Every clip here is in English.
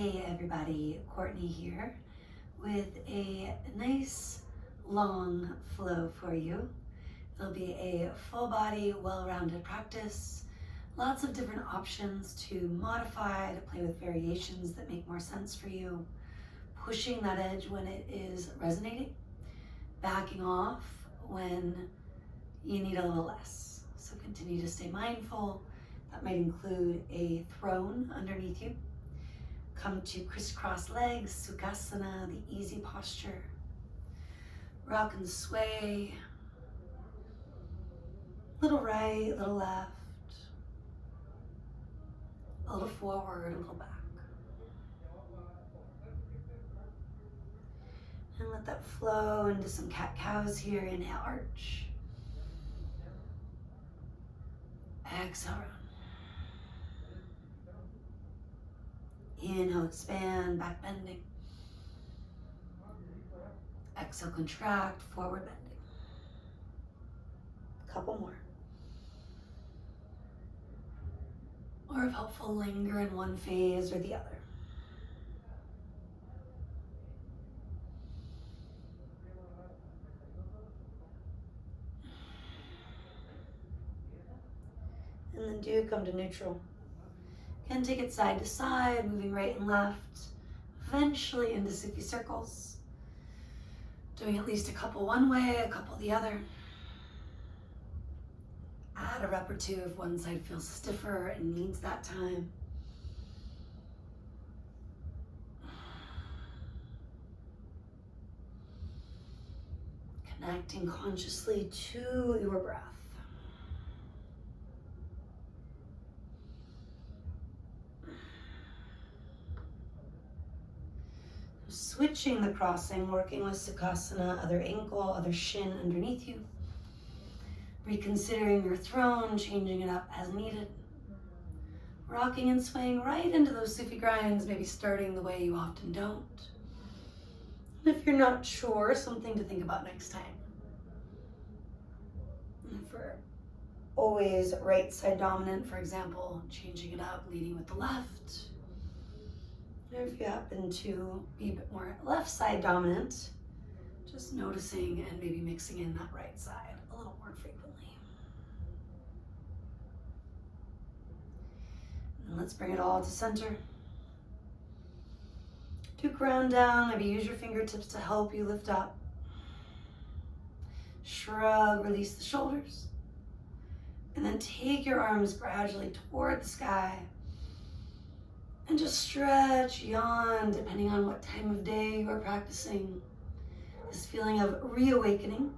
Hey everybody, Courtney here with a nice long flow for you. It'll be a full body, well-rounded practice. Lots of different options to modify, to play with variations that make more sense for you. Pushing that edge when it is resonating. Backing off when you need a little less. So continue to stay mindful. That might include a throne underneath you. Come to crisscross legs, Sukhasana, the easy posture. Rock and sway. Little right, little left. A little forward, a little back. And let that flow into some cat-cows here. Inhale, arch. Exhale, round. Inhale, expand, back bending. Exhale, contract, forward bending. A couple more. Or if helpful, linger in one phase or the other. And then do come to neutral. Again, take it side to side, moving right and left, eventually into Sufi circles. Doing at least a couple one way, a couple the other. Add a rep or two if one side feels stiffer and needs that time. Connecting consciously to your breath. Switching the crossing, working with Sukhasana, other ankle, other shin underneath you. Reconsidering your throne, changing it up as needed. Rocking and swaying right into those Sufi grinds, maybe starting the way you often don't. And if you're not sure, something to think about next time. And for always right side dominant, for example, changing it up, leading with the left. If you happen to be a bit more left side dominant, just noticing and maybe mixing in that right side a little more frequently. And let's bring it all to center. Do ground down, maybe use your fingertips to help you lift up. Shrug, release the shoulders. And then take your arms gradually toward the sky. And just stretch, yawn, depending on what time of day you are practicing. This feeling of reawakening,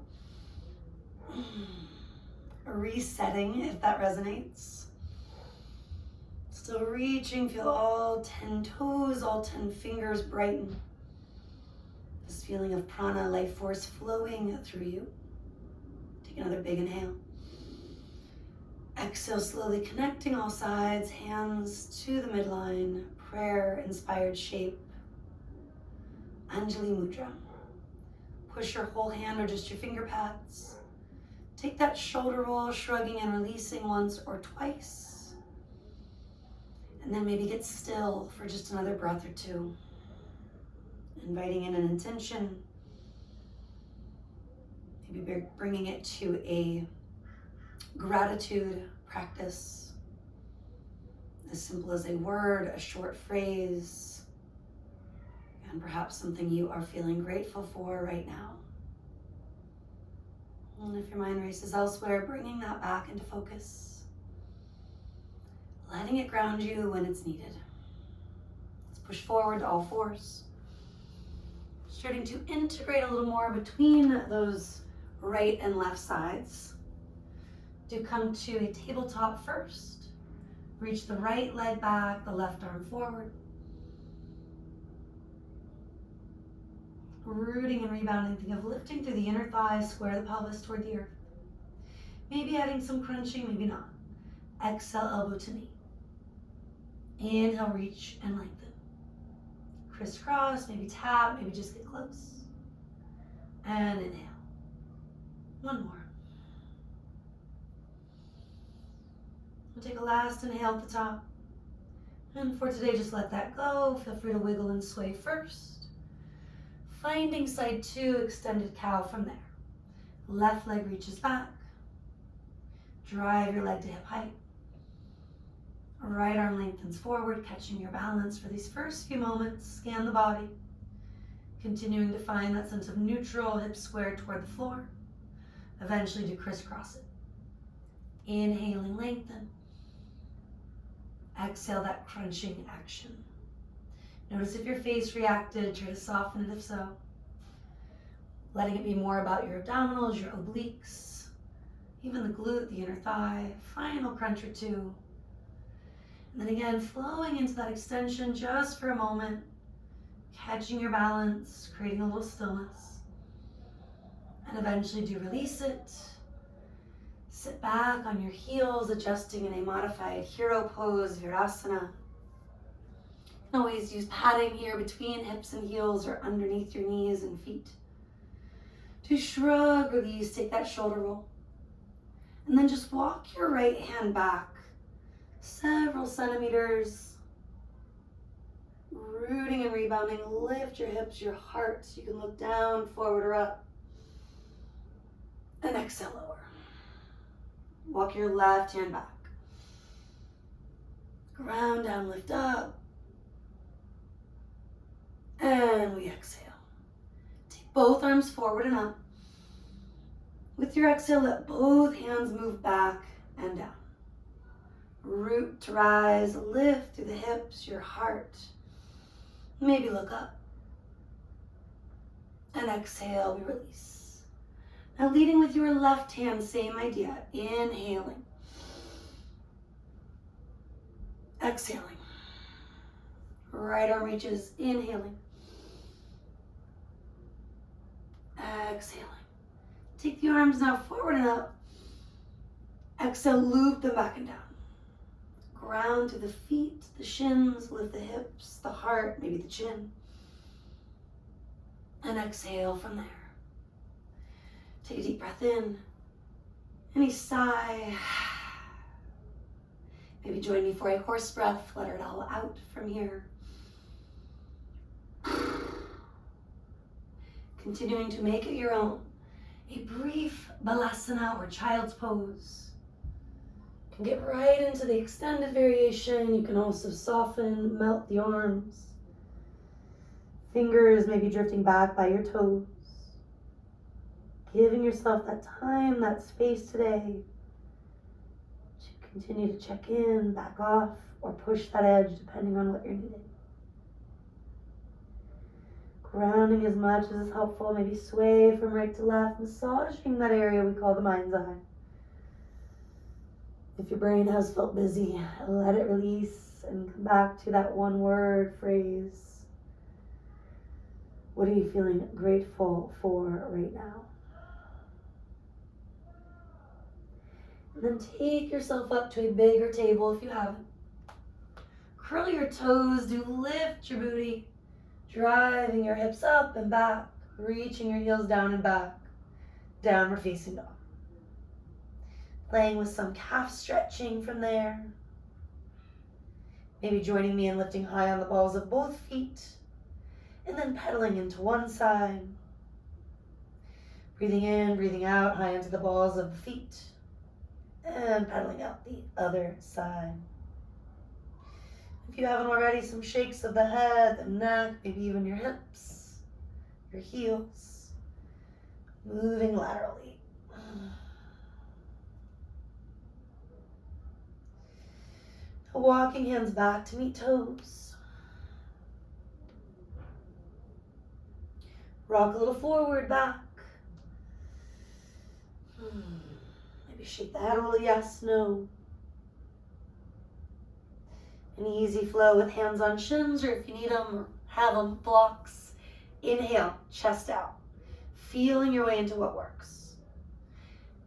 resetting if that resonates. Still reaching, feel all 10 toes, all 10 fingers brighten. This feeling of prana, life force flowing through you. Take another big inhale. Exhale, slowly connecting all sides, hands to the midline, prayer-inspired shape, Anjali Mudra. Push your whole hand or just your finger pads. Take that shoulder roll, shrugging and releasing once or twice. And then maybe get still for just another breath or two. Inviting in an intention. Maybe bringing it to a gratitude practice, as simple as a word, a short phrase, and perhaps something you are feeling grateful for right now. And if your mind races elsewhere, bringing that back into focus, letting it ground you when it's needed. Let's push forward to all fours, starting to integrate a little more between those right and left sides. Do come to a tabletop first. Reach the right leg back, the left arm forward. Rooting and rebounding, think of lifting through the inner thighs, square the pelvis toward the earth. Maybe adding some crunching, maybe not. Exhale, elbow to knee. Inhale, reach and lengthen. Crisscross, maybe tap, maybe just get close. And inhale. One more. We'll take a last inhale at the top. And for today, just let that go. Feel free to wiggle and sway first. Finding side 2, extended cow from there. Left leg reaches back. Drive your leg to hip height. Right arm lengthens forward, catching your balance for these first few moments. Scan the body. Continuing to find that sense of neutral, hips squared toward the floor. Eventually do crisscross it. Inhaling, lengthen. Exhale that crunching action. Notice if your face reacted, try to soften it if so. Letting it be more about your abdominals, your obliques, even the glute, the inner thigh. Final crunch or two. And then again, flowing into that extension just for a moment, catching your balance, creating a little stillness. And eventually do release it. Sit back on your heels, adjusting in a modified hero pose, Virasana. You can always use padding here between hips and heels or underneath your knees and feet. To shrug, release, take that shoulder roll. And then just walk your right hand back several centimeters. Rooting and rebounding, lift your hips, your heart. You can look down, forward or up. And exhale, lower. Walk your left hand back. Ground down, lift up. And we exhale. Take both arms forward and up. With your exhale, let both hands move back and down. Root to rise, lift through the hips, your heart. Maybe look up. And exhale, we release. Now leading with your left hand, same idea. Inhaling. Exhaling. Right arm reaches, inhaling. Exhaling. Take the arms now forward and up. Exhale, loop them back and down. Ground to the feet, the shins, lift the hips, the heart, maybe the chin. And exhale from there. Take a deep breath in. Any sigh. Maybe join me for a horse breath. Let it all out from here. Continuing to make it your own. A brief balasana or child's pose. You can get right into the extended variation. You can also soften, melt the arms. Fingers maybe drifting back by your toes. Giving yourself that time, that space today to continue to check in, back off, or push that edge depending on what you're needing. Grounding as much as is helpful, maybe sway from right to left, massaging that area we call the mind's eye. If your brain has felt busy, let it release and come back to that one word phrase. What are you feeling grateful for right now? And then take yourself up to a bigger table if you haven't. Curl your toes, do lift your booty, driving your hips up and back, reaching your heels down and back, downward facing dog. Playing with some calf stretching from there. Maybe joining me in lifting high on the balls of both feet, and then pedaling into one side. Breathing in, breathing out, high into the balls of the feet. And pedaling out the other side. If you haven't already, some shakes of the head, the neck, maybe even your hips, your heels, moving laterally. Now walking hands back to meet toes. Rock a little forward, back. Maybe shake the head a little, yes, no. An easy flow with hands on shins, or if you need them, or have them, blocks. Inhale, chest out. Feeling your way into what works.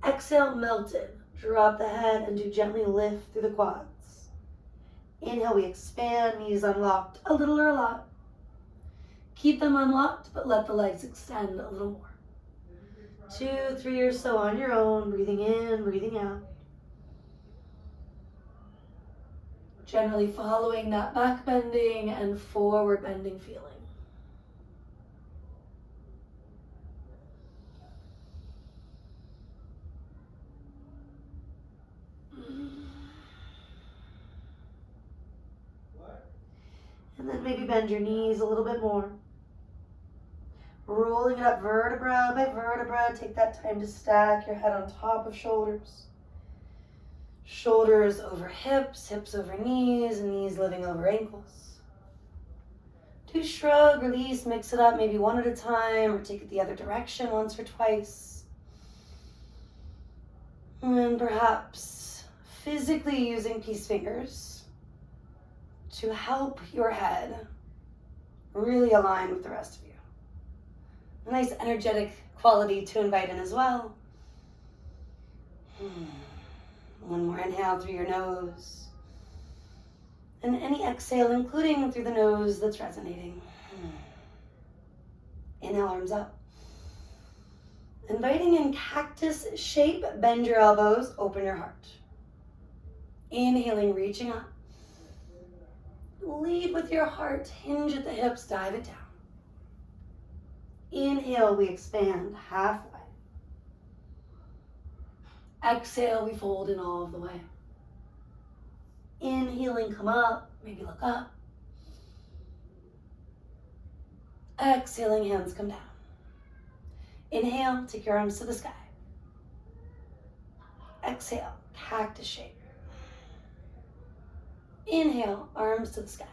Exhale, melt in. Drop the head and do gently lift through the quads. Inhale, we expand, knees unlocked, a little or a lot. Keep them unlocked, but let the legs extend a little more. 2, 3 or so on your own, breathing in, breathing out. Generally following that back bending and forward bending feeling. And then maybe bend your knees a little bit more. Rolling it up vertebra by vertebra. Take that time to stack your head on top of shoulders. Shoulders over hips, hips over knees, and knees living over ankles. Do shrug, release, mix it up, maybe one at a time, or take it the other direction once or twice. And perhaps physically using peace fingers to help your head really align with the rest of you. A nice energetic quality to invite in as well. One more inhale through your nose. And any exhale, including through the nose, that's resonating. Inhale, arms up. Inviting in cactus shape, bend your elbows, open your heart. Inhaling, reaching up. Lead with your heart, hinge at the hips, dive it down. Inhale, we expand halfway. Exhale, we fold in all of the way. Inhaling, come up, maybe look up. Exhaling, hands come down. Inhale, take your arms to the sky. Exhale, cactus shape. Inhale, arms to the sky.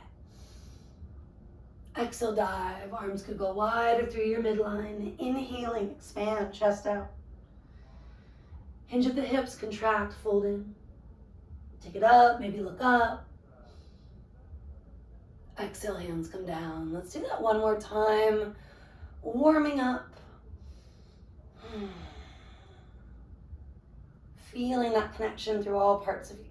Exhale, dive. Arms could go wider through your midline. Inhaling, expand, chest out. Hinge at the hips, contract, fold in. Take it up, maybe look up. Exhale, hands come down. Let's do that one more time. Warming up. Feeling that connection through all parts of you.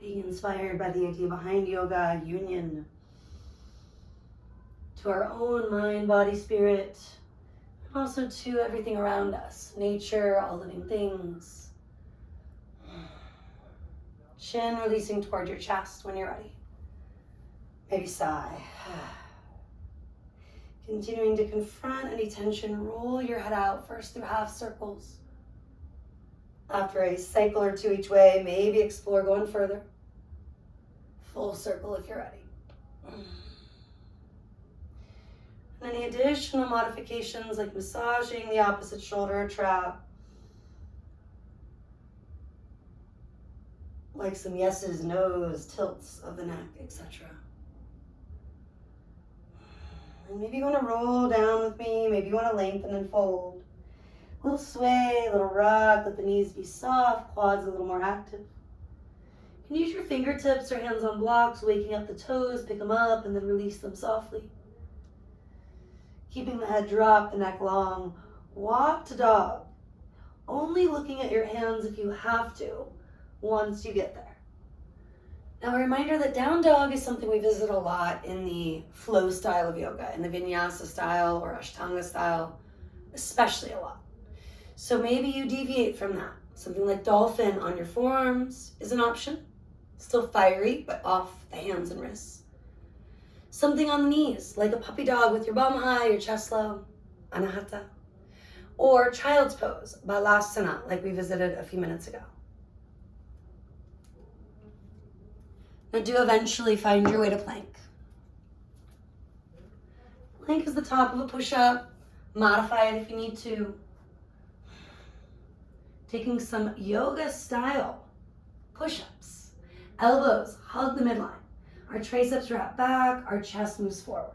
Being inspired by the idea behind yoga, union to our own mind, body, spirit, and also to everything around us, nature, all living things. Chin releasing toward your chest when you're ready. Maybe sigh. Continuing to confront any tension, roll your head out first through half circles. After a cycle or two each way, maybe explore going further. Full circle if you're ready. And any additional modifications like massaging the opposite shoulder, trap. Like some yeses, nos, tilts of the neck, etc. And maybe you want to roll down with me. Maybe you want to lengthen and fold. A little sway, a little rock. Let the knees be soft, quads a little more active. You can use your fingertips or hands on blocks, waking up the toes, pick them up, and then release them softly. Keeping the head dropped, the neck long. Walk to dog. Only looking at your hands if you have to, once you get there. Now a reminder that down dog is something we visit a lot in the flow style of yoga, in the Vinyasa style or Ashtanga style, especially a lot. So maybe you deviate from that. Something like dolphin on your forearms is an option. Still fiery, but off the hands and wrists. Something on the knees, like a puppy dog with your bum high, your chest low, anahata. Or child's pose, balasana, like we visited a few minutes ago. Now do eventually find your way to plank. Plank is the top of a push-up. Modify it if you need to. Taking some yoga style push-ups. Elbows hug the midline. Our triceps wrap back, our chest moves forward.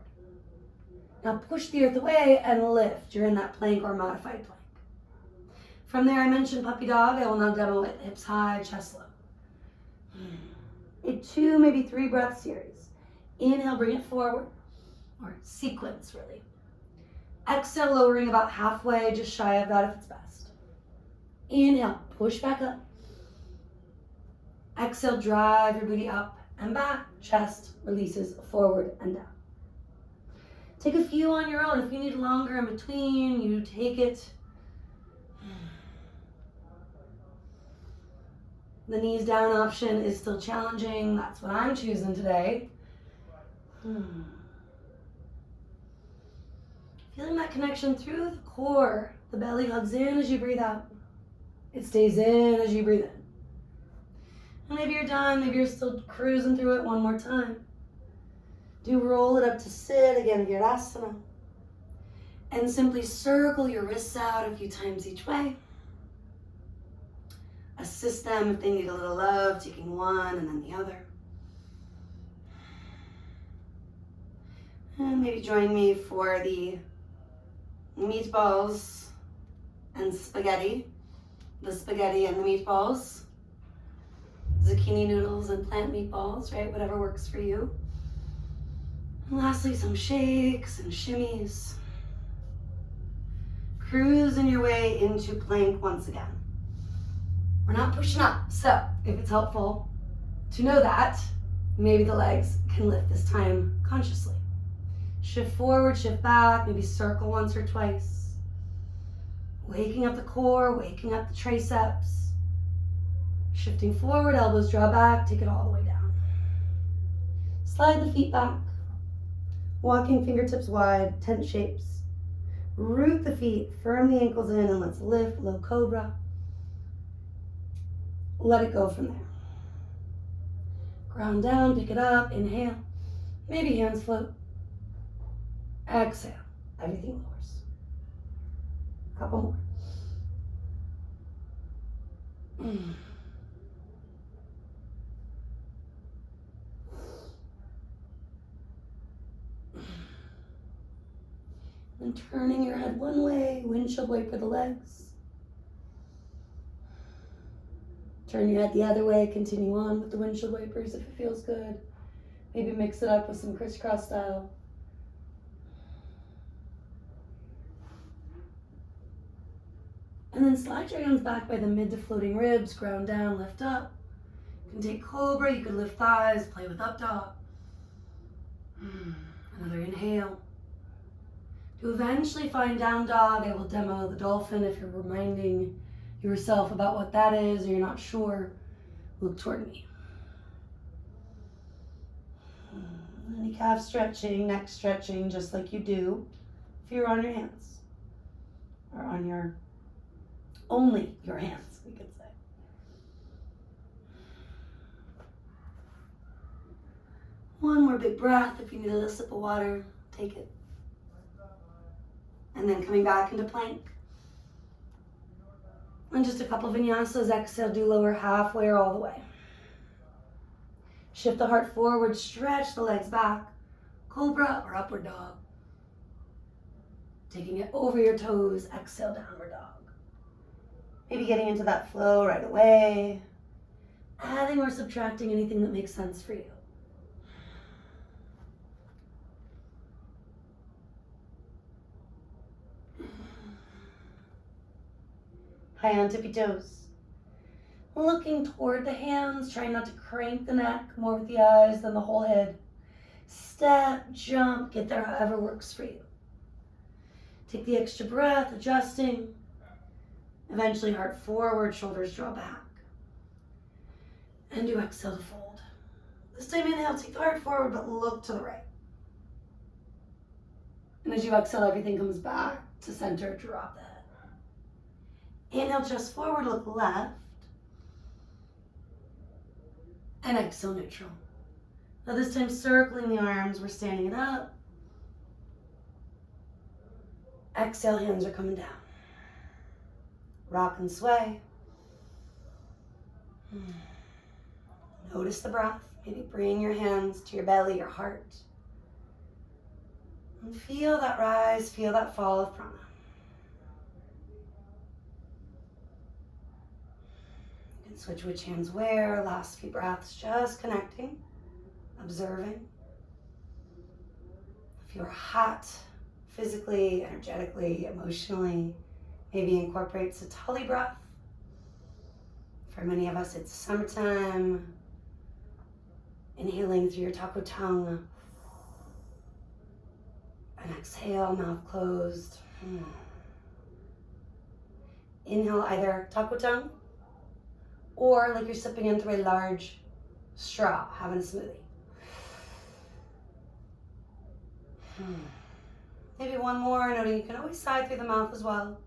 Now push the earth away and lift. You're in that plank or modified plank. From there, I mentioned puppy dog. I will now demo it. Hips high, chest low. A 2, maybe 3 breath series. Inhale, bring it forward, or sequence really. Exhale, lowering about halfway, just shy of that if it's best. Inhale, push back up. Exhale, drive your booty up and back. Chest releases forward and down. Take a few on your own. If you need longer in between, you take it. The knees down option is still challenging. That's what I'm choosing today. Feeling that connection through the core. The belly hugs in as you breathe out. It stays in as you breathe in. And maybe you're done. Maybe you're still cruising through it one more time. Do roll it up to sit, again, Virasana. And simply circle your wrists out a few times each way. Assist them if they need a little love, taking one and then the other. And maybe join me for the meatballs and spaghetti. The spaghetti and the meatballs. Zucchini noodles and plant meatballs, right? Whatever works for you. And lastly, some shakes and shimmies. Cruising your way into plank once again. We're not pushing up, so if it's helpful to know that, maybe the legs can lift this time consciously. Shift forward, shift back, maybe circle once or twice. Waking up the core, waking up the triceps. Shifting forward, elbows draw back, take it all the way down. Slide the feet back. Walking fingertips wide, tent shapes. Root the feet, firm the ankles in, and let's lift, low cobra. Let it go from there. Ground down, pick it up, inhale. Maybe hands float. Exhale, everything lowers. Couple more. And turning your head one way, windshield wiper the legs. Turn your head the other way, continue on with the windshield wipers if it feels good. Maybe mix it up with some crisscross style. And then slide your hands back by the mid to floating ribs, ground down, lift up. You can take cobra, you could lift thighs, play with up dog. Another inhale. To eventually find down dog, I will demo the dolphin if you're reminding yourself about what that is or you're not sure. Look toward me. Any calf stretching, neck stretching, just like you do if you're on your hands or on your only your hands, we could say. One more big breath. If you need a little sip of water, take it. And then coming back into plank. And just a couple vinyasas. Exhale, do lower halfway or all the way. Shift the heart forward, stretch the legs back. Cobra or upward dog. Taking it over your toes, exhale, downward dog. Maybe getting into that flow right away. Adding or subtracting anything that makes sense for you. High on tippy toes. Looking toward the hands, trying not to crank the neck, more with the eyes than the whole head. Step, jump, get there however works for you. Take the extra breath, adjusting. Eventually heart forward, shoulders draw back. And do exhale to fold. This time inhale, take the heart forward, but look to the right. And as you exhale, everything comes back to center, drop the head. Inhale, chest forward, look left. And exhale, neutral. Now this time circling the arms, we're standing it up. Exhale, hands are coming down. Rock and sway. Notice the breath. Maybe bring your hands to your belly, your heart. And feel that rise, feel that fall of prana. You can switch which hands where. Last few breaths, just connecting, observing. If you're hot, physically, energetically, emotionally, maybe incorporates a Tully breath. For many of us, it's summertime. Inhaling through your taco tongue. And exhale, mouth closed. Inhale either taco tongue or like you're sipping in through a large straw, having a smoothie. Maybe one more, noting you can always sigh through the mouth as well.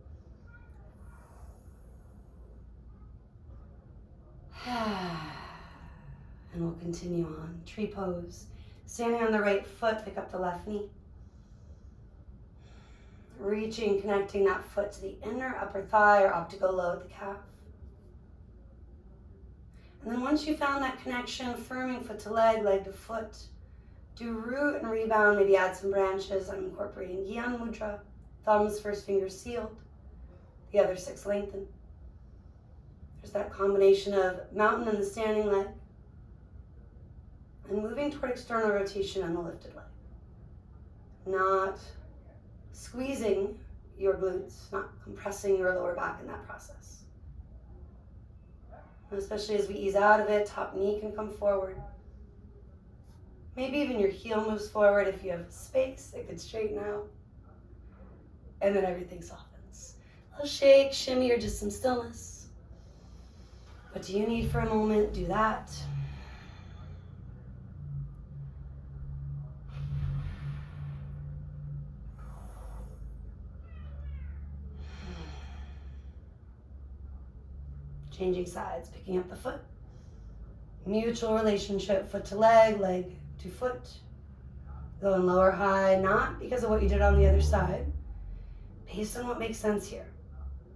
And we'll continue on. Tree pose. Standing on the right foot, pick up the left knee. Reaching, connecting that foot to the inner upper thigh or optical low at the calf. And then once you found that connection, firming foot to leg, leg to foot, do root and rebound, maybe add some branches. I'm incorporating Gyan Mudra. Thumbs, first finger sealed, the other 6 lengthened. There's that combination of mountain and the standing leg. And moving toward external rotation on the lifted leg. Not squeezing your glutes, not compressing your lower back in that process. And especially as we ease out of it, top knee can come forward. Maybe even your heel moves forward. If you have space, it could straighten out. And then everything softens. A little shake, shimmy, or just some stillness. What do you need for a moment? Do that. Changing sides, picking up the foot. Mutual relationship, foot to leg, leg to foot. Going lower high, not because of what you did on the other side, based on what makes sense here.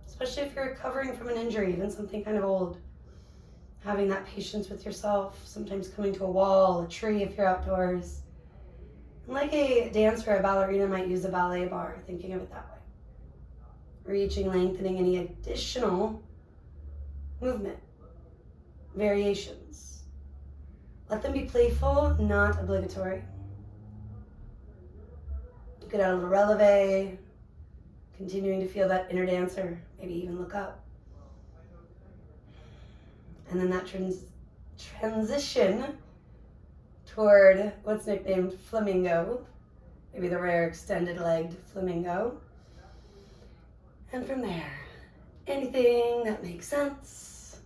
Especially if you're recovering from an injury, even something kind of old. Having that patience with yourself, sometimes coming to a wall, a tree if you're outdoors. And like a dancer or a ballerina might use a ballet bar, thinking of it that way. Reaching, lengthening, any additional movement, variations. Let them be playful, not obligatory. You could add a little releve, continuing to feel that inner dancer, maybe even look up. And then that transition toward what's nicknamed flamingo, maybe the rare extended legged flamingo. And from there, anything that makes sense.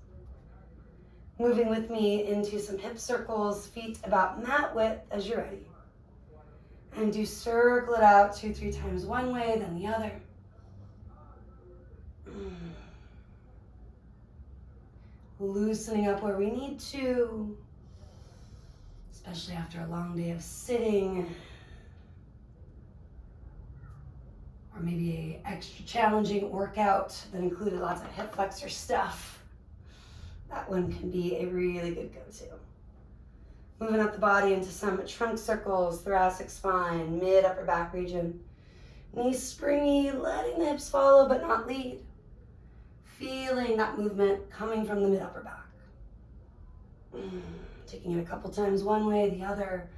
Moving with me into some hip circles, feet about mat width as you're ready. And do circle it out 2-3 times one way, then the other. Loosening up where we need to, especially after a long day of sitting. Or maybe an extra challenging workout that included lots of hip flexor stuff. That one can be a really good go-to. Moving up the body into some trunk circles, thoracic spine, mid upper back region. Knees springy, letting the hips follow but not lead. Feeling that movement coming from the mid upper back. Taking it a couple times one way, the other.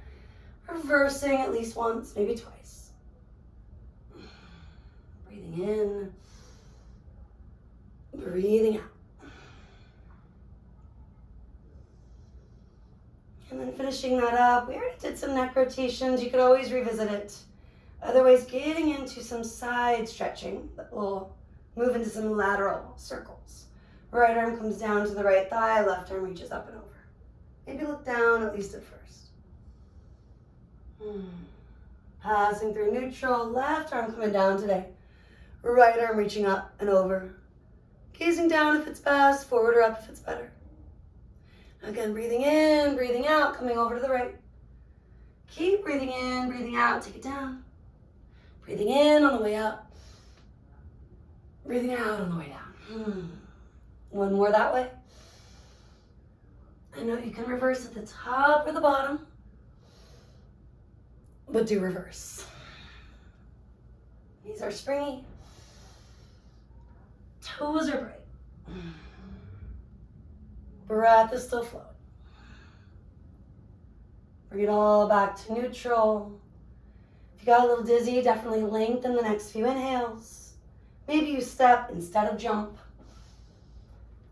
Reversing at least once, maybe twice. Breathing in, breathing out. And then finishing that up, we already did some neck rotations. You could always revisit it. Otherwise, getting into some side stretching that will move into some lateral circles. Right arm comes down to the right thigh, left arm reaches up and over. Maybe look down, at least at first. Passing through neutral, left arm coming down today. Right arm reaching up and over. Gazing down if it's best, forward or up if it's better. Again, breathing in, breathing out, coming over to the right. Keep breathing in, breathing out, take it down. Breathing in on the way up. Breathing out on the way down. One more that way. I know you can reverse at the top or the bottom, but do reverse. Knees are springy. Toes are bright. Breath is still flowing. Bring it all back to neutral. If you got a little dizzy, definitely lengthen the next few inhales. Maybe you step instead of jump.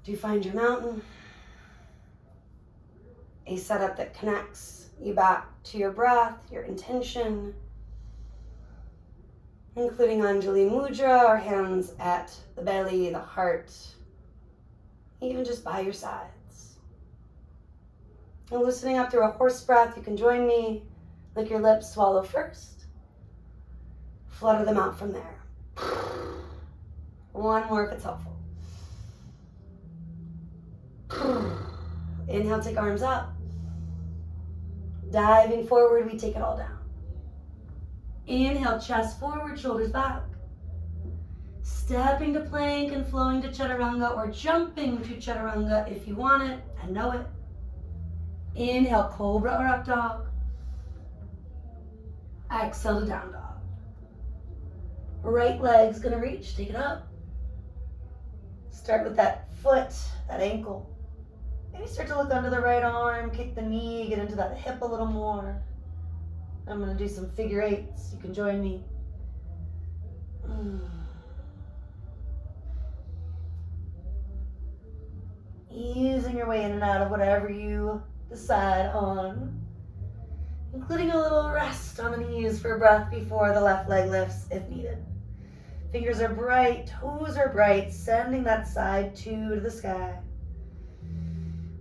Do find your mountain. A setup that connects you back to your breath, your intention, including Anjali Mudra, our hands at the belly, the heart, even just by your sides. And loosening up through a horse breath, you can join me. Lick your lips, swallow first. Flutter them out from there. One more if it's helpful. Inhale, take arms up. Diving forward, we take it all down. Inhale, chest forward, shoulders back. Stepping to plank and flowing to chaturanga, or jumping to chaturanga if you want it and know it. Inhale, cobra or up dog. Exhale to down dog. Right leg's gonna reach, take it up. Start with that foot, that ankle. Maybe start to look under the right arm, kick the knee, get into that hip a little more. I'm gonna do some figure eights. You can join me. Easing your way in and out of whatever you decide on. Including a little rest on the knees for breath before the left leg lifts if needed. Fingers are bright, toes are bright, sending that side two to the sky.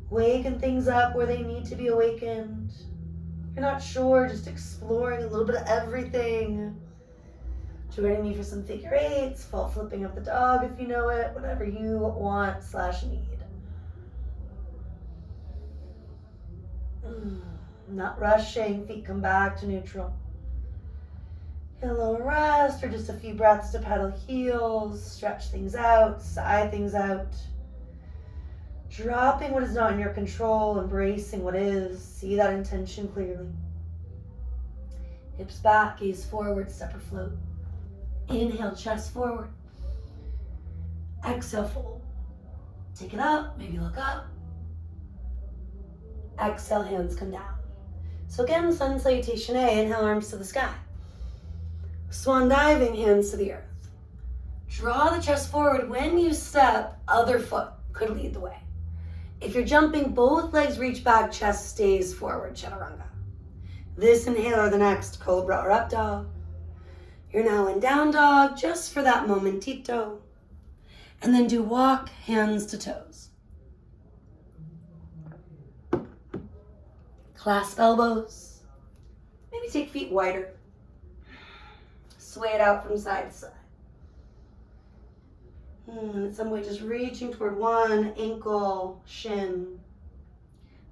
Waken things up where they need to be awakened. If you're not sure, just exploring a little bit of everything. Joining me for some figure eights, full flipping of the dog if you know it, whatever you want/need. Not rushing, feet come back to neutral. Get a little rest or just a few breaths to pedal heels, stretch things out, sigh things out. Dropping what is not in your control, embracing what is, see that intention clearly. Hips back, gaze forward, step or float. Inhale, chest forward. Exhale, fold. Take it up, maybe look up. Exhale, hands come down. So again, sun salutation A, inhale, arms to the sky. Swan diving, hands to the earth. Draw the chest forward. When you step, other foot could lead the way. If you're jumping, both legs reach back, chest stays forward, chaturanga. This inhale or the next, cobra or up dog. You're now in down dog, just for that momentito. And then do walk, hands to toes. Clasp elbows. Maybe take feet wider. Sway it out from side to side. And at some point, just reaching toward one ankle, shin.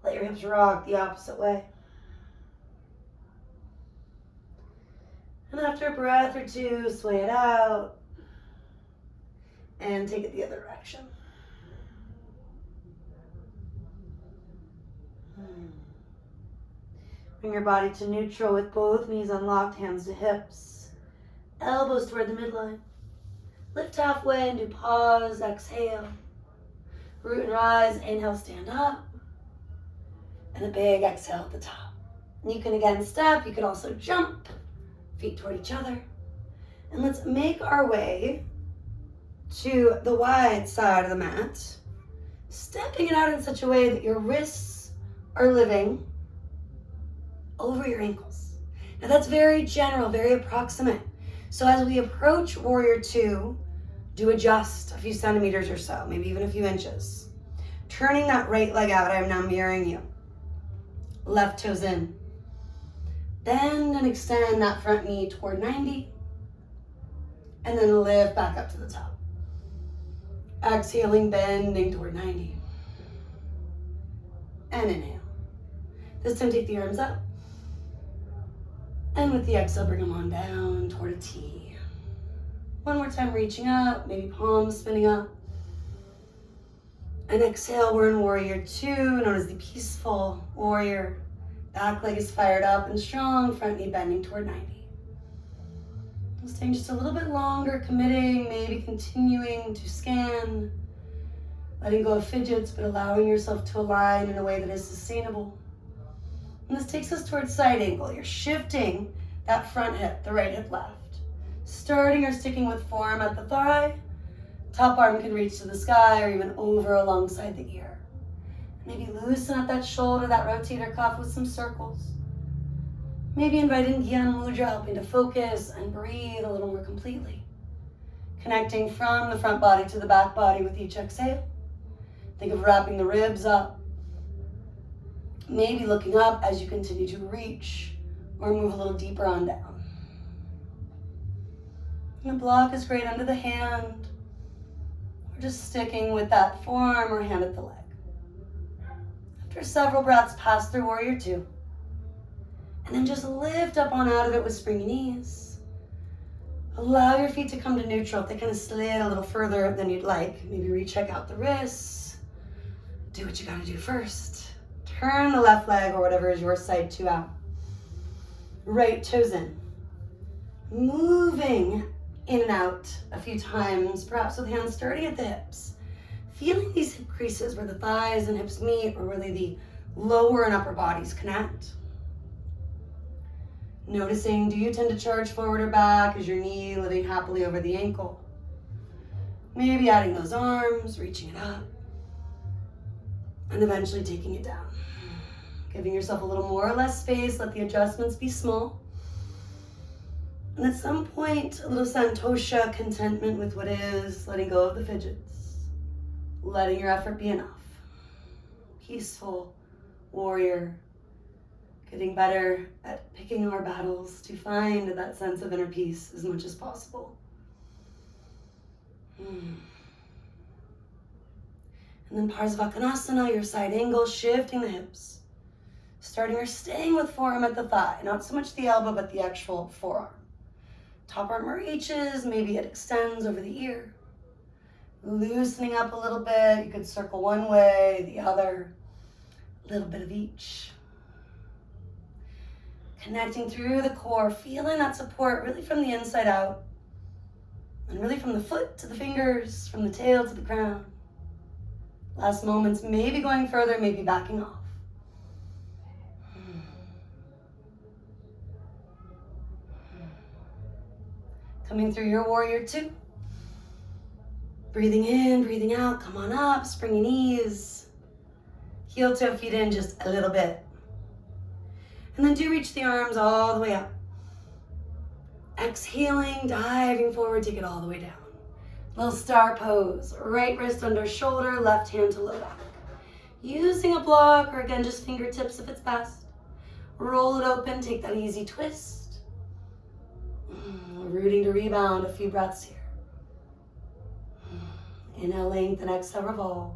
Let your hips rock the opposite way. And after a breath or two, sway it out. And take it the other direction. Bring your body to neutral with both knees unlocked, hands to hips. Elbows toward the midline. Lift halfway and do pause, exhale. Root and rise, inhale, stand up. And a big exhale at the top. And you can again step, you can also jump. Feet toward each other. And let's make our way to the wide side of the mat. Stepping it out in such a way that your wrists are living over your ankles. Now that's very general, very approximate. So as we approach Warrior Two, do adjust a few centimeters or so, maybe even a few inches. Turning that right leg out, I am now mirroring you. Left toes in. Bend and extend that front knee toward 90. And then lift back up to the top. Exhaling, bending toward 90. And inhale. This time take the arms up. And with the exhale, bring them on down toward a T. One more time, reaching up, maybe palms spinning up. And exhale, we're in Warrior Two, known as the peaceful warrior. Back leg is fired up and strong, front knee bending toward 90. Staying just a little bit longer, committing, maybe continuing to scan. Letting go of fidgets, but allowing yourself to align in a way that is sustainable. And this takes us towards side angle. You're shifting that front hip, the right hip left. Starting or sticking with forearm at the thigh. Top arm can reach to the sky or even over alongside the ear. Maybe loosen up that shoulder, that rotator cuff with some circles. Maybe invite in Gyan Mudra, helping to focus and breathe a little more completely. Connecting from the front body to the back body with each exhale. Think of wrapping the ribs up. Maybe looking up as you continue to reach or move a little deeper on down. And the block is great under the hand. We're just sticking with that forearm or hand at the leg. After several breaths, pass through warrior two. And then just lift up on out of it with springy knees. Allow your feet to come to neutral. If they kind of slid a little further than you'd like, maybe recheck out the wrists. Do what you gotta do first. Turn the left leg or whatever is your side to out. Right toes in. Moving in and out a few times, perhaps with hands sturdy at the hips. Feeling these hip creases where the thighs and hips meet, or really the lower and upper bodies connect. Noticing, do you tend to charge forward or back? Is your knee living happily over the ankle? Maybe adding those arms, reaching it up, and eventually taking it down. Giving yourself a little more or less space, let the adjustments be small. And at some point, a little santosha, contentment with what is, letting go of the fidgets, letting your effort be enough. Peaceful warrior, getting better at picking our battles to find that sense of inner peace as much as possible. And then Parsvakonasana, your side angle, shifting the hips. Starting or staying with forearm at the thigh, not so much the elbow, but the actual forearm. Top arm reaches, maybe it extends over the ear. Loosening up a little bit, you could circle one way, the other, a little bit of each. Connecting through the core, feeling that support really from the inside out. And really from the foot to the fingers, from the tail to the crown. Last moments, maybe going further, maybe backing off. Coming through your warrior two. Breathing in, breathing out, come on up, springy knees. Heel toe feet in just a little bit. And then do reach the arms all the way up. Exhaling, diving forward, take it all the way down. Little star pose, right wrist under shoulder, left hand to low back. Using a block, or again, just fingertips if it's best. Roll it open, take that easy twist. Rooting to rebound, a few breaths here. Inhale, lengthen, exhale, revolve.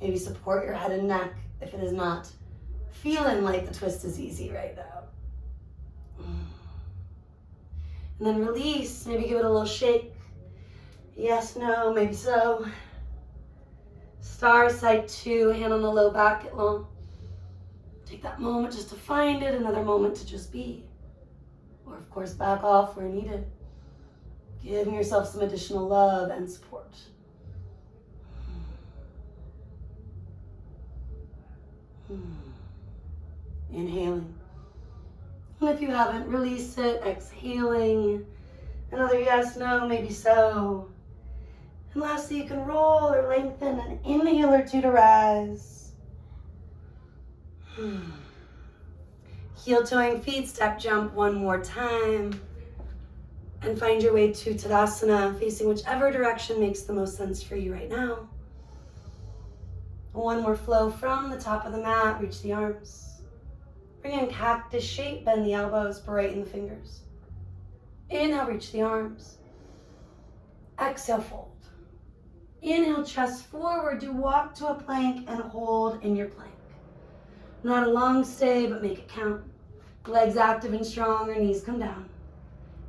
Maybe support your head and neck if it is not feeling like the twist is easy right now. And then release, maybe give it a little shake. Yes, no, maybe so. Star side two, hand on the low back, get long. Take that moment just to find it, another moment to just be. Or of course, back off where needed. Giving yourself some additional love and support. Inhaling. And if you haven't, release it, exhaling. Another yes, no, maybe so. And lastly, you can roll or lengthen an inhale or two to rise. Heel toeing feet, step jump one more time. And find your way to Tadasana, facing whichever direction makes the most sense for you right now. One more flow from the top of the mat, reach the arms. Bring in cactus shape, bend the elbows, brighten the fingers. Inhale, reach the arms. Exhale, fold. Inhale, chest forward, do walk to a plank and hold in your plank. Not a long stay, but make it count. Legs active and strong, or knees come down.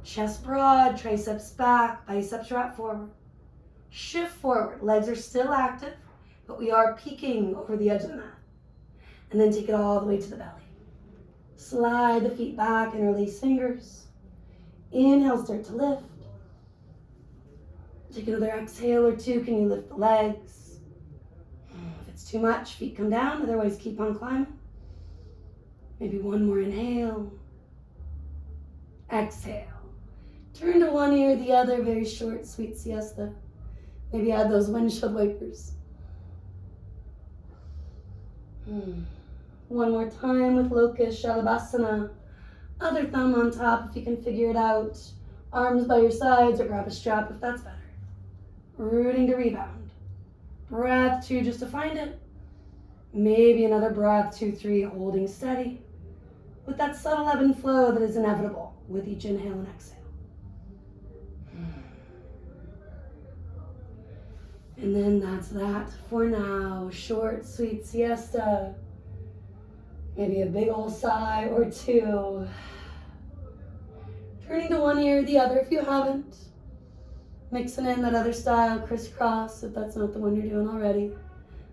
Chest broad, triceps back, biceps wrap forward. Shift forward, legs are still active, but we are peeking over the edge of the mat. And then take it all the way to the belly. Slide the feet back and release fingers. Inhale, start to lift. Take another exhale or two, can you lift the legs? If it's too much, feet come down, otherwise keep on climbing. Maybe one more inhale. Exhale. Turn to one ear, the other, very short, sweet siesta. Maybe add those windshield wipers. One more time with locust, shalabhasana. Other thumb on top if you can figure it out. Arms by your sides or grab a strap if that's better. Rooting to rebound. Breath 2 just to find it. Maybe another breath, 2, 3, holding steady with that subtle ebb and flow that is inevitable with each inhale and exhale. And then that's that for now. Short, sweet siesta. Maybe a big old sigh or two. Turning to one ear or the other if you haven't. Mixing in that other style, crisscross, if that's not the one you're doing already.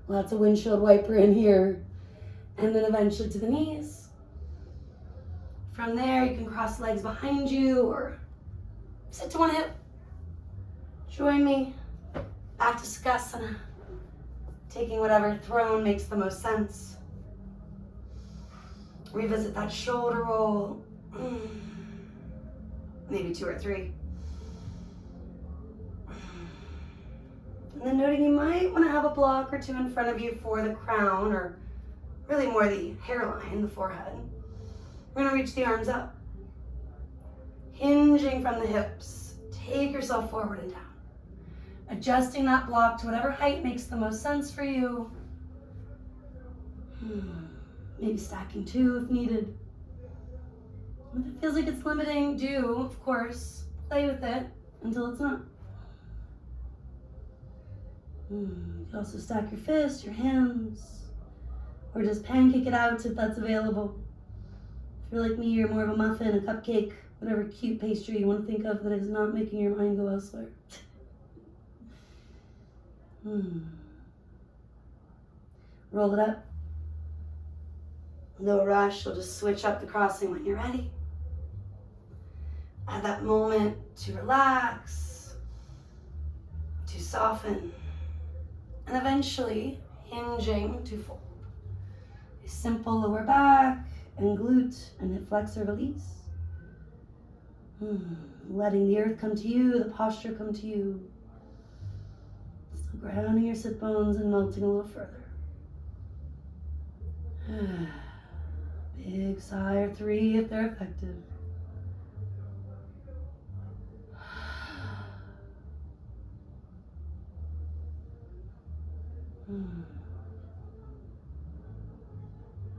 Lots of windshield wiper in here. And then eventually to the knees. From there, you can cross legs behind you or sit to one hip. Join me. Back to Savasana. Taking whatever throne makes the most sense. Revisit that shoulder roll. Maybe 2 or 3. And then noting you might want to have a block or 2 in front of you for the crown, or really more the hairline, the forehead. We're going to reach the arms up. Hinging from the hips. Take yourself forward and down. Adjusting that block to whatever height makes the most sense for you. Maybe stacking 2 if needed. If it feels like it's limiting, do, of course, play with it until it's not. You can also stack your fists, your hands, or just pancake it out if that's available. If you're like me, you're more of a muffin, a cupcake, whatever cute pastry you want to think of that is not making your mind go elsewhere. Roll it up. No rush, you'll just switch up the crossing when you're ready. At that moment to relax, to soften, and eventually hinging to fold. A simple lower back and glute and hip flexor release. Letting the earth come to you, the posture come to you. Still grounding your sit bones and melting a little further. Big sigh or 3 if they're effective.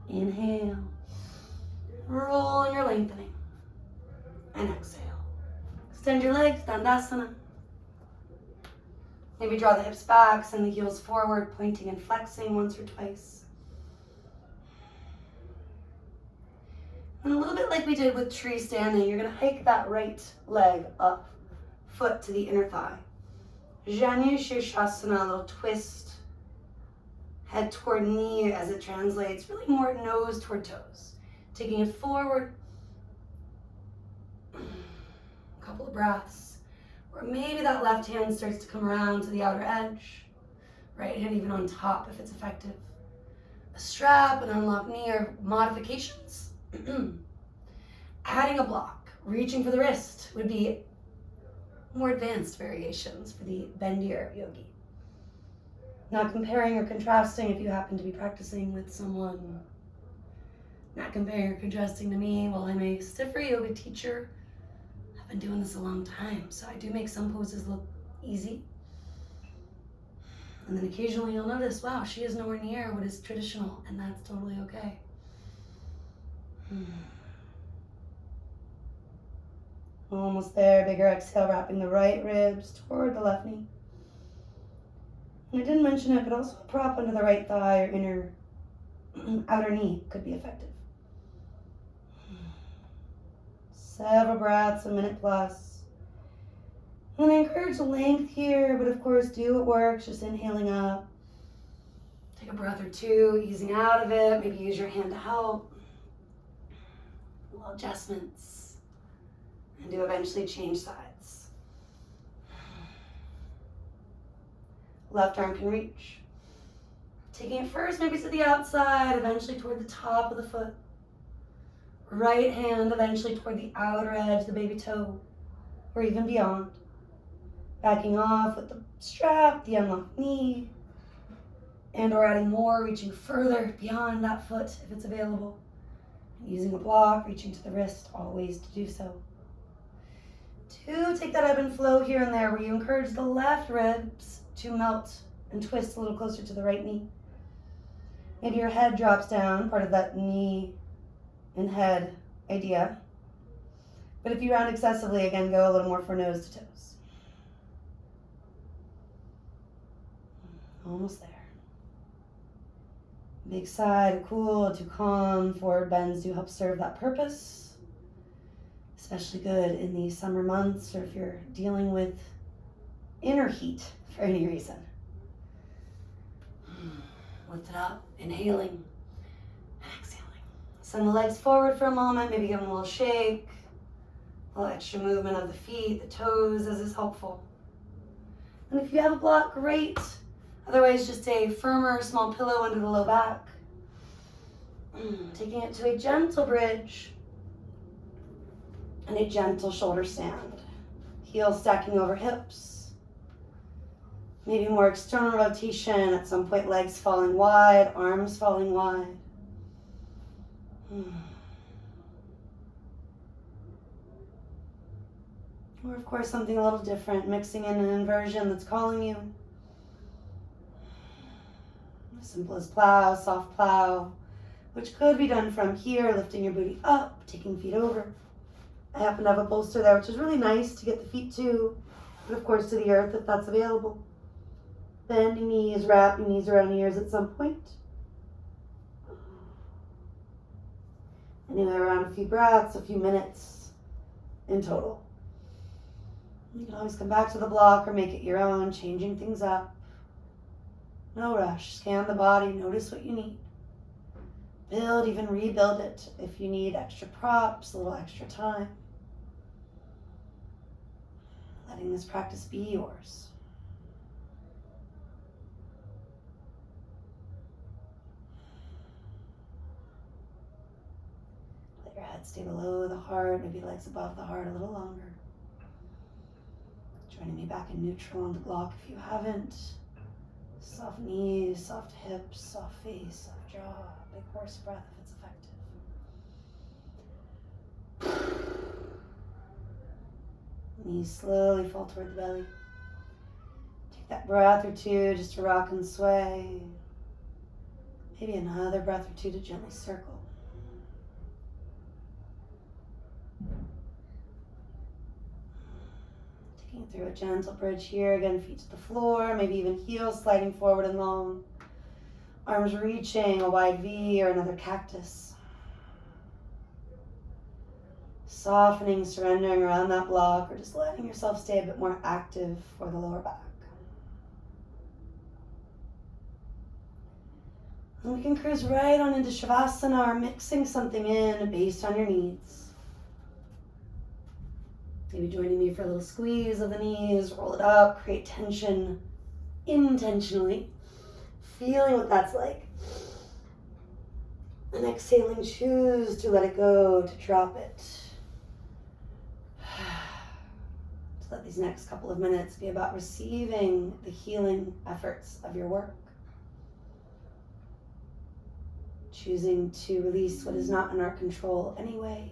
Inhale. Roll in your lengthening. And exhale. Extend your legs, Dandasana. Maybe draw the hips back, send the heels forward, pointing and flexing once or twice. And a little bit like we did with tree standing, you're going to hike that right leg up, foot to the inner thigh. Janu Shirshasana, a little twist. Head toward knee as it translates, really more nose toward toes. Taking it forward. A couple of breaths. Or maybe that left hand starts to come around to the outer edge. Right hand even on top if it's effective. A strap, an unlocked knee, or modifications. Adding a block, reaching for the wrist would be more advanced variations for the bendier yogi. Not comparing or contrasting if you happen to be practicing with someone. Not comparing or contrasting to me. While I'm a stiffer yoga teacher, I've been doing this a long time, so I do make some poses look easy. And then occasionally you'll notice, wow, she is nowhere near what is traditional, and that's totally okay. Almost there. Bigger exhale, wrapping the right ribs toward the left knee. And I didn't mention it, but also a prop under the right thigh or inner outer knee could be effective. Several breaths, a minute plus. And I encourage length here, but of course do what works, just inhaling up. Take a breath or 2, easing out of it. Maybe use your hand to help. Little adjustments. And do eventually change sides. Left arm can reach. Taking it first, maybe to the outside, eventually toward the top of the foot. Right hand eventually toward the outer edge, the baby toe, or even beyond. Backing off with the strap, the unlocked knee, and or adding more, reaching further beyond that foot if it's available. And using a block, reaching to the wrist, always to do so. 2, take that ebb and flow here and there where you encourage the left ribs to melt and twist a little closer to the right knee. Maybe your head drops down, part of that knee and head idea. But if you round excessively, again, go a little more for nose to toes. Almost there. Big sigh to cool, to calm. Forward bends do help serve that purpose. Especially good in the summer months, or if you're dealing with inner heat for any reason. Lift it up, inhaling and exhaling. Send the legs forward for a moment, maybe give them a little shake. A little extra movement of the feet, the toes, as is helpful. And if you have a block, great. Otherwise, just a firmer small pillow under the low back. Taking it to a gentle bridge and a gentle shoulder stand. Heels stacking over hips. Maybe more external rotation. At some point, legs falling wide, arms falling wide. Or, of course, something a little different, mixing in an inversion that's calling you. As simple as plow, soft plow, which could be done from here, lifting your booty up, taking feet over. I happen to have a bolster there, which is really nice to get the feet to, but of course to the earth if that's available. Bend your knees, wrap your knees around your ears at some point. Anywhere around a few breaths, a few minutes in total. You can always come back to the block or make it your own, changing things up. No rush. Scan the body. Notice what you need. Build, even rebuild it if you need extra props, a little extra time. Letting this practice be yours. Let your head stay below the heart, maybe legs above the heart a little longer. Joining me back in neutral on the block if you haven't. Soft knees, soft hips, soft face, soft jaw. Big horse breath if it's effective. Knees slowly fall toward the belly. Take that breath or two just to rock and sway. Maybe another breath or two to gently circle. Through a gentle bridge here, again, feet to the floor, maybe even heels sliding forward and long. Arms reaching, a wide V or another cactus. Softening, surrendering around that block, or just letting yourself stay a bit more active for the lower back. And we can cruise right on into Savasana, or mixing something in based on your needs. Maybe joining me for a little squeeze of the knees, roll it up, create tension intentionally. Feeling what that's like. And exhaling, choose to let it go, to drop it. To let these next couple of minutes be about receiving the healing efforts of your work. Choosing to release what is not in our control anyway.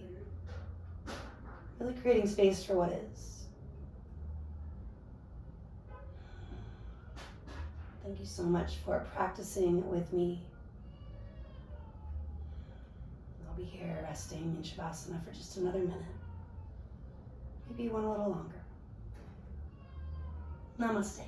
Really creating space for what is. Thank you so much for practicing with me. I'll be here resting in Shavasana for just another minute. Maybe one a little longer. Namaste.